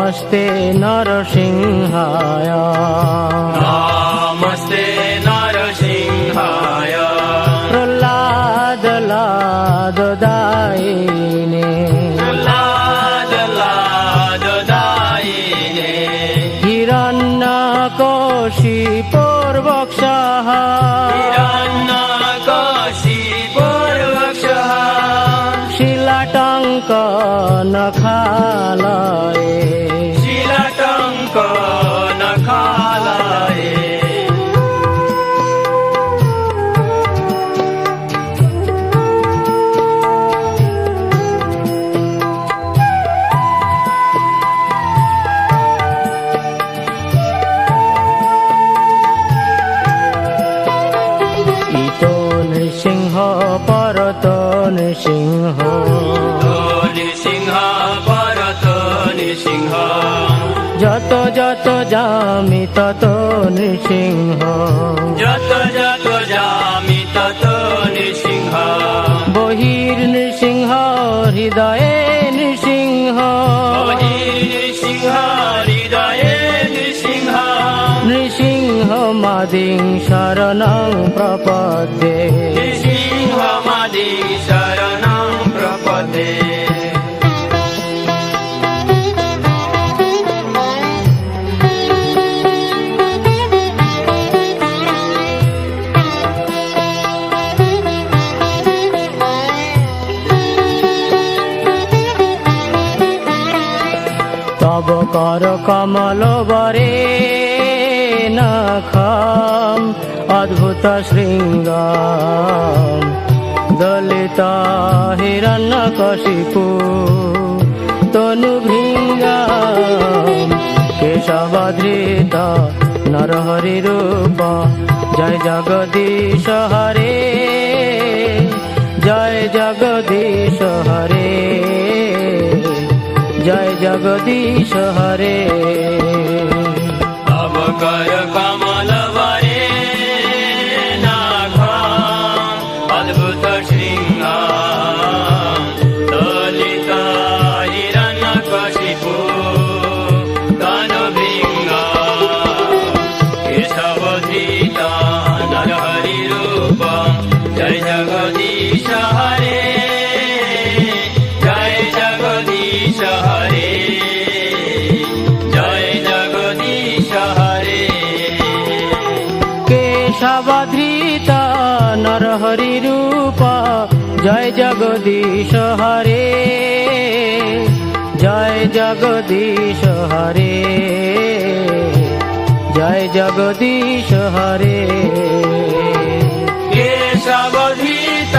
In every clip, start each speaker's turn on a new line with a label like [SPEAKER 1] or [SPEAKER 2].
[SPEAKER 1] নমস্তে নরসিংহায়
[SPEAKER 2] নমস্তে নরসিংহায়
[SPEAKER 1] প্রহ্লাদ লাদ দায়িনে
[SPEAKER 2] প্রহ্লাদ লাদ দায়িনে
[SPEAKER 1] হিরণ্যকশিপুর বক্ষঃ
[SPEAKER 2] হিরণ্যকশিপুর বক্ষঃ
[SPEAKER 1] শিলাটঙ্ক নখালয়ে
[SPEAKER 2] শিলাটঙ্ক নখালয়ে
[SPEAKER 1] ইতো নৃসিংহ পরত নৃসিংহ
[SPEAKER 2] নৃসিংহ পরত নৃসিংহ
[SPEAKER 1] যত যত যামি তত নৃসিংহ
[SPEAKER 2] যত যত যামি তত নৃসিংহ
[SPEAKER 1] বহির নৃসিংহ হৃদয়ে নৃসিংহ
[SPEAKER 2] নৃসিংহ হৃদয়ে নৃসিংহ
[SPEAKER 1] নৃসিংহ মাদিং শরণং প্রপদ্যে
[SPEAKER 2] নৃসিংহ মাদি শরণং প্রপদে
[SPEAKER 1] তব কর কমল বরে নখম অদ্ভুত শৃঙ্গ দলিত হিরণ্যকশিপু তনু ভৃঙ্গ কেশবধৃত নরহরি রূপ জয় জগদীশ হরে জয় জগদীশ হরে জয় জগদীশ হরে
[SPEAKER 2] তব কর কমল বরে নাখম অদ্ভুত শৃঙ্গ দলিত হিরণ্যকশিপু তনু ভৃঙ্গ কেশবধৃত নরহরি রূপ জয় জগদীশ হরে জয় জগদীশ হরে জয় জগদীশ হরে
[SPEAKER 1] কেশবধৃত নরহরি রূপ জয় জগদীশ হরে জয় জগদীশ হরে জয় জগদীশ হরে
[SPEAKER 2] কেশবধৃত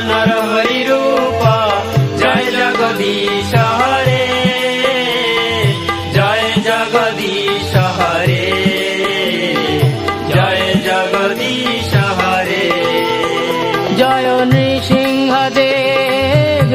[SPEAKER 2] নরহরি রূপ জয় জগদীশ হরে জয় জগদীশ হরে জয় জগদীশ হরে
[SPEAKER 1] জয় নৃসিংহদেব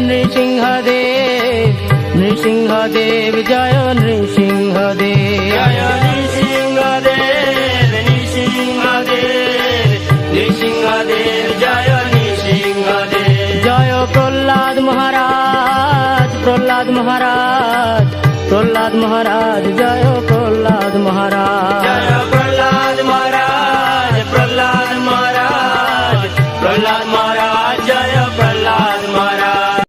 [SPEAKER 1] নৃসিংহদেব নৃসিংহদেব জয় নৃসিংহদেব
[SPEAKER 2] জয় নৃসিংহদেব নৃসিংহদেব নৃসিংহদেব জয় নৃসিংহদেব
[SPEAKER 1] জয় প্রহ্লাদ মহারাজ প্রহ্লাদ মহারাজ প্রহ্লাদ মহারাজ জয় প্রহ্লাদ মহারাজ